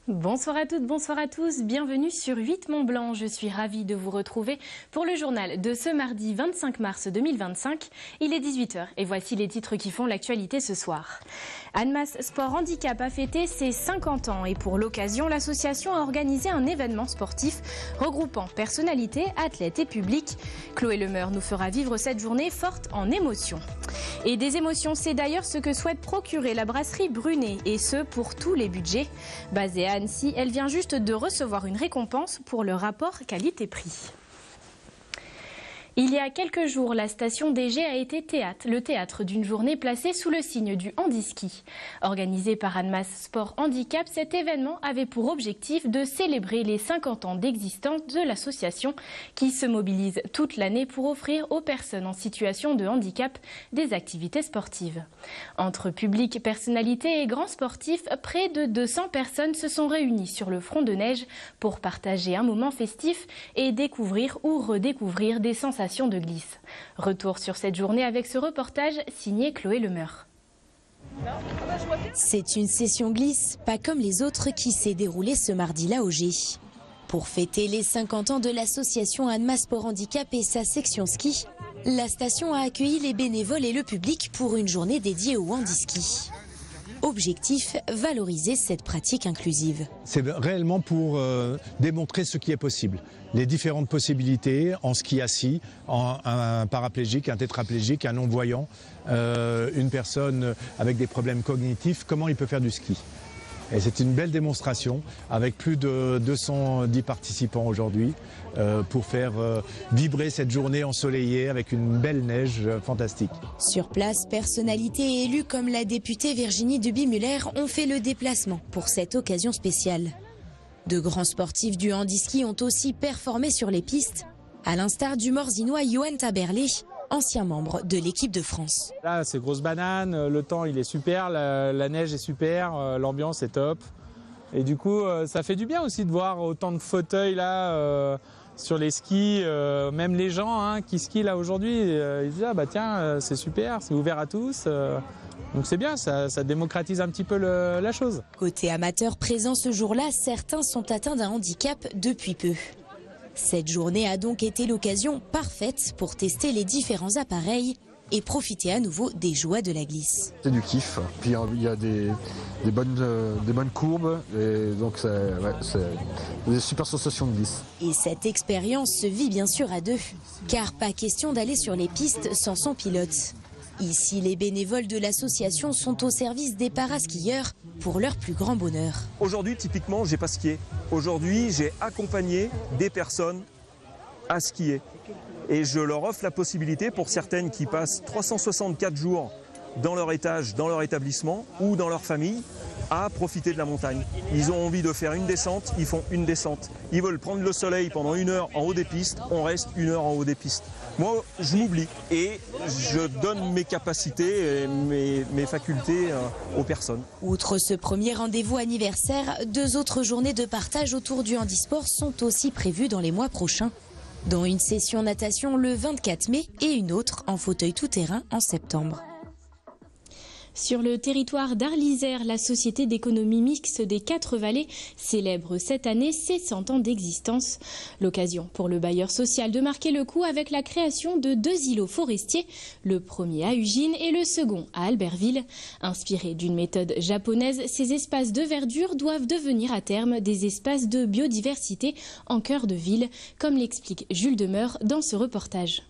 Bonsoir à toutes, bonsoir à tous, bienvenue sur 8 Mont Blanc. Je suis ravie de vous retrouver pour le journal de ce mardi 25 mars 2025. Il est 18h et voici les titres qui font l'actualité ce soir. Annemasse Sport Handicap a fêté ses 50 ans et pour l'occasion, l'association a organisé un événement sportif regroupant personnalités, athlètes et publics. Chloé Lemeur nous fera vivre cette journée forte en émotions. Et des émotions, c'est d'ailleurs ce que souhaite procurer la brasserie Brunet, et ce pour tous les budgets. Basée à Annecy, elle vient juste de recevoir une récompense pour le rapport qualité-prix. Il y a quelques jours, la station DG a été le théâtre d'une journée placée sous le signe du handiski. Organisé par Annemasse Sport Handicap, cet événement avait pour objectif de célébrer les 50 ans d'existence de l'association qui se mobilise toute l'année pour offrir aux personnes en situation de handicap des activités sportives. Entre public, personnalités et grands sportifs, près de 200 personnes se sont réunies sur le front de neige pour partager un moment festif et découvrir ou redécouvrir des sensations de glisse. Retour sur cette journée avec ce reportage signé Chloé Lemeur. C'est une session glisse, pas comme les autres, qui s'est déroulée ce mardi-là au G. Pour fêter les 50 ans de l'association Annemasse Sport Handicap et sa section ski, la station a accueilli les bénévoles et le public pour une journée dédiée au handiski. Objectif, valoriser cette pratique inclusive. C'est réellement pour démontrer ce qui est possible. Les différentes possibilités en ski assis, un paraplégique, un tétraplégique, un non-voyant, une personne avec des problèmes cognitifs, comment il peut faire du ski. Et c'est une belle démonstration avec plus de 210 participants aujourd'hui pour faire vibrer cette journée ensoleillée avec une belle neige fantastique. Sur place, personnalités et élus comme la députée Virginie Duby-Muller ont fait le déplacement pour cette occasion spéciale. De grands sportifs du handiski ont aussi performé sur les pistes, à l'instar du Morzinois Johan Taberlé, ancien membre de l'équipe de France. Là, c'est grosse banane, le temps il est super, la neige est super, l'ambiance est top. Et du coup, ça fait du bien aussi de voir autant de fauteuils là sur les skis. Même les gens qui skient là aujourd'hui, ils disent ah bah tiens, c'est super, c'est ouvert à tous. Donc c'est bien, ça démocratise un petit peu la chose. Côté amateur présent ce jour-là, certains sont atteints d'un handicap depuis peu. Cette journée a donc été l'occasion parfaite pour tester les différents appareils et profiter à nouveau des joies de la glisse. C'est du kiff, puis il y a des bonnes courbes, et donc c'est des super sensations de glisse. Et cette expérience se vit bien sûr à deux, car pas question d'aller sur les pistes sans son pilote. Ici, les bénévoles de l'association sont au service des paraskieurs pour leur plus grand bonheur. Aujourd'hui, typiquement, j'ai pas skié. Aujourd'hui, j'ai accompagné des personnes à skier. Et je leur offre la possibilité, pour certaines qui passent 364 jours dans leur étage, dans leur établissement ou dans leur famille, à profiter de la montagne. Ils ont envie de faire une descente, ils font une descente. Ils veulent prendre le soleil pendant 1 heure en haut des pistes, on reste 1 heure en haut des pistes. Moi, je m'oublie et je donne mes capacités et mes facultés aux personnes. Outre ce premier rendez-vous anniversaire, 2 autres journées de partage autour du handisport sont aussi prévues dans les mois prochains, dont une session natation le 24 mai et une autre en fauteuil tout-terrain en septembre. Sur le territoire d'Arlisère, la société d'économie mixte des 4 Vallées célèbre cette année ses 100 ans d'existence. L'occasion pour le bailleur social de marquer le coup avec la création de 2 îlots forestiers, le premier à Ugine et le second à Albertville. Inspirés d'une méthode japonaise, ces espaces de verdure doivent devenir à terme des espaces de biodiversité en cœur de ville, comme l'explique Jules Demeur dans ce reportage.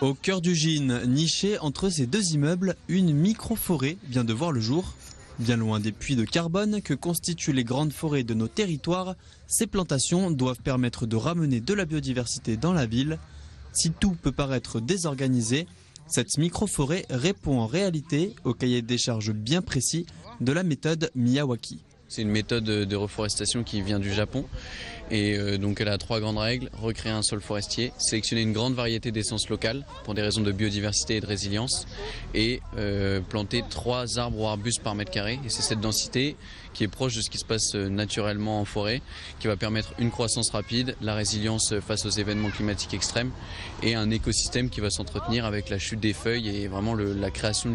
Au cœur d'Ugine, nichée entre ces 2 immeubles, une micro-forêt vient de voir le jour. Bien loin des puits de carbone que constituent les grandes forêts de nos territoires, ces plantations doivent permettre de ramener de la biodiversité dans la ville. Si tout peut paraître désorganisé, cette micro-forêt répond en réalité au cahier des charges bien précis de la méthode Miyawaki. C'est une méthode de reforestation qui vient du Japon et donc elle a 3 grandes règles: recréer un sol forestier, sélectionner une grande variété d'essences locales pour des raisons de biodiversité et de résilience et planter 3 arbres ou arbustes par mètre carré. Et c'est cette densité qui est proche de ce qui se passe naturellement en forêt qui va permettre une croissance rapide, la résilience face aux événements climatiques extrêmes et un écosystème qui va s'entretenir avec la chute des feuilles et vraiment la création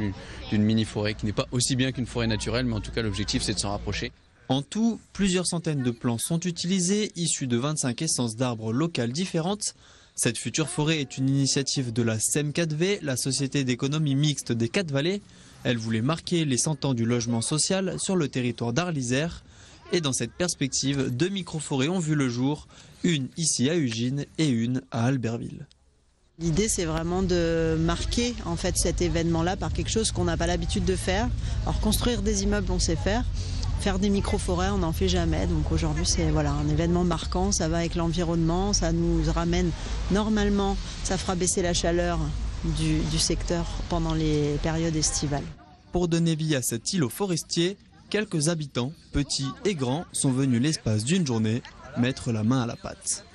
d'une mini-forêt qui n'est pas aussi bien qu'une forêt naturelle, mais en tout cas l'objectif c'est de s'en rapprocher. En tout, plusieurs centaines de plants sont utilisés, issus de 25 essences d'arbres locales différentes. Cette future forêt est une initiative de la SEM4V, la Société d'économie mixte des 4 vallées. Elle voulait marquer les 100 ans du logement social sur le territoire d'Arlysère. Et dans cette perspective, 2 microforêts ont vu le jour, une ici à Ugine et une à Albertville. L'idée, c'est vraiment de marquer en fait cet événement-là par quelque chose qu'on n'a pas l'habitude de faire. Alors construire des immeubles, on sait faire. Faire des micro-forêts, on n'en fait jamais. Donc aujourd'hui, c'est un événement marquant. Ça va avec l'environnement, ça nous ramène normalement, ça fera baisser la chaleur du secteur pendant les périodes estivales. Pour donner vie à cet îlot forestier, quelques habitants, petits et grands, sont venus l'espace d'une journée mettre la main à la pâte.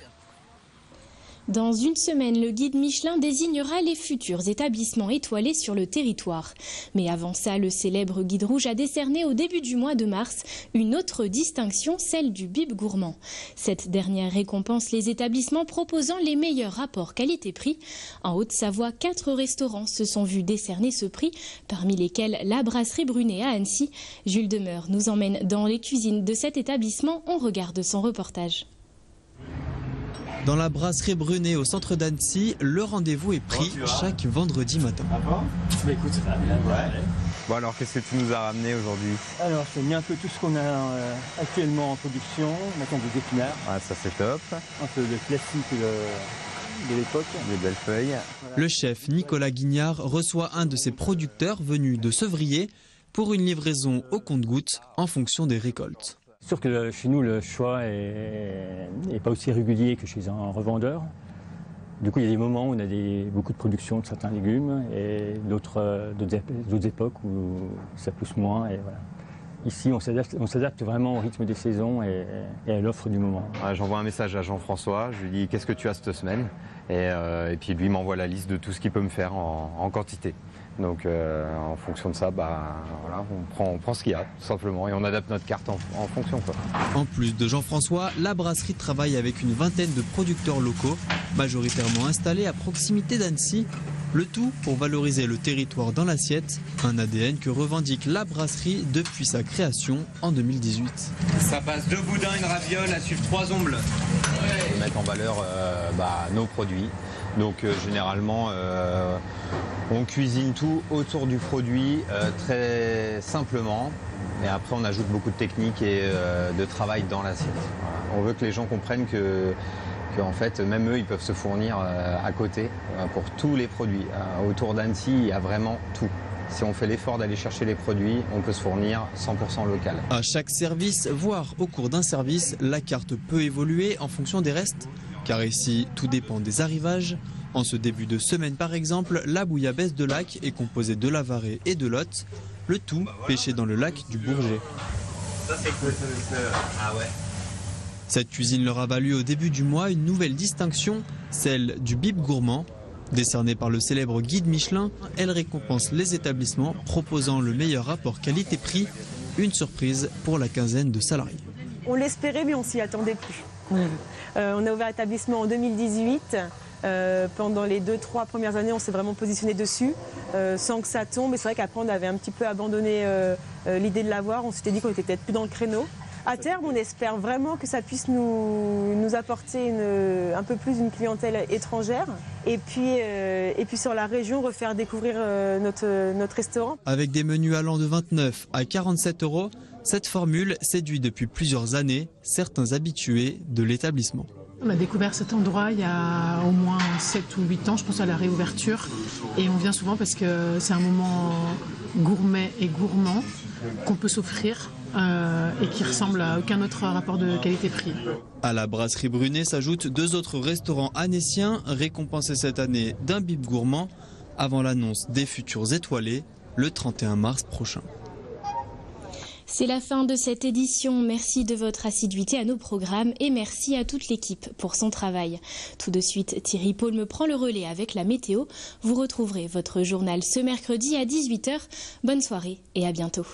Dans une semaine, le guide Michelin désignera les futurs établissements étoilés sur le territoire. Mais avant ça, le célèbre guide rouge a décerné au début du mois de mars une autre distinction, celle du Bib Gourmand. Cette dernière récompense les établissements proposant les meilleurs rapports qualité-prix. En Haute-Savoie, 4 restaurants se sont vus décerner ce prix, parmi lesquels la brasserie Brunet à Annecy. Jules Demeur nous emmène dans les cuisines de cet établissement. On regarde son reportage. Dans la brasserie Brunet au centre d'Annecy, le rendez-vous est pris chaque vendredi matin. Bon alors, qu'est-ce que tu nous as ramené aujourd'hui? Alors, j'ai mis un peu tout ce qu'on a actuellement en production. Maintenant des épinards. Ah, ça c'est top. Un peu le classique de l'époque. Des belles feuilles. Le chef Nicolas Guignard reçoit un de ses producteurs venus de Sevrier pour une livraison au compte-gouttes en fonction des récoltes. C'est sûr que chez nous, le choix n'est pas aussi régulier que chez un revendeur. Du coup, il y a des moments où on a beaucoup de production de certains légumes et d'autres époques où ça pousse moins. Et voilà. Ici, on s'adapte vraiment au rythme des saisons et à l'offre du moment. J'envoie un message à Jean-François, je lui dis qu'est-ce que tu as cette semaine et puis lui m'envoie la liste de tout ce qu'il peut me faire en quantité. Donc en fonction de ça, voilà, on prend ce qu'il y a tout simplement et on adapte notre carte en fonction. En plus de Jean-François, la brasserie travaille avec une vingtaine de producteurs locaux, majoritairement installés à proximité d'Annecy. Le tout pour valoriser le territoire dans l'assiette, un ADN que revendique la brasserie depuis sa création en 2018. Ça passe 2 boudins, une raviole, à suivre 3 ombles. On met en valeur nos produits. Donc généralement, on cuisine tout autour du produit très simplement. Et après, on ajoute beaucoup de techniques et de travail dans l'assiette. Voilà. On veut que les gens comprennent que en fait, même eux, ils peuvent se fournir à côté pour tous les produits. Autour d'Annecy, il y a vraiment tout. Si on fait l'effort d'aller chercher les produits, on peut se fournir 100% local. À chaque service, voire au cours d'un service, la carte peut évoluer en fonction des restes. Car ici, tout dépend des arrivages. En ce début de semaine par exemple, la bouillabaisse de lac est composée de lavaré et de lotte. Le tout pêché dans le lac du Bourget. Ça c'est cool. Ah ouais. Cette cuisine leur a valu au début du mois une nouvelle distinction, celle du Bib Gourmand. Décernée par le célèbre guide Michelin, elle récompense les établissements proposant le meilleur rapport qualité-prix. Une surprise pour la quinzaine de salariés. On l'espérait mais on s'y attendait plus. On a ouvert l'établissement en 2018. Pendant les 2-3 premières années, on s'est vraiment positionné dessus sans que ça tombe. Et c'est vrai qu'après, on avait un petit peu abandonné l'idée de l'avoir. On s'était dit qu'on était peut-être plus dans le créneau. À terme, on espère vraiment que ça puisse nous apporter un peu plus une clientèle étrangère. Et puis sur la région, refaire découvrir notre restaurant. Avec des menus allant de 29 à 47 €, cette formule séduit depuis plusieurs années certains habitués de l'établissement. On a découvert cet endroit il y a au moins 7 ou 8 ans, je pense à la réouverture. Et on vient souvent parce que c'est un moment gourmet et gourmand qu'on peut s'offrir et qui ressemble à aucun autre rapport de qualité-prix. À la brasserie Brunet s'ajoutent 2 autres restaurants annéciens récompensés cette année d'un Bib Gourmand avant l'annonce des futurs étoilés le 31 mars prochain. C'est la fin de cette édition. Merci de votre assiduité à nos programmes et merci à toute l'équipe pour son travail. Tout de suite, Thierry Paul me prend le relais avec la météo. Vous retrouverez votre journal ce mercredi à 18 h. Bonne soirée et à bientôt.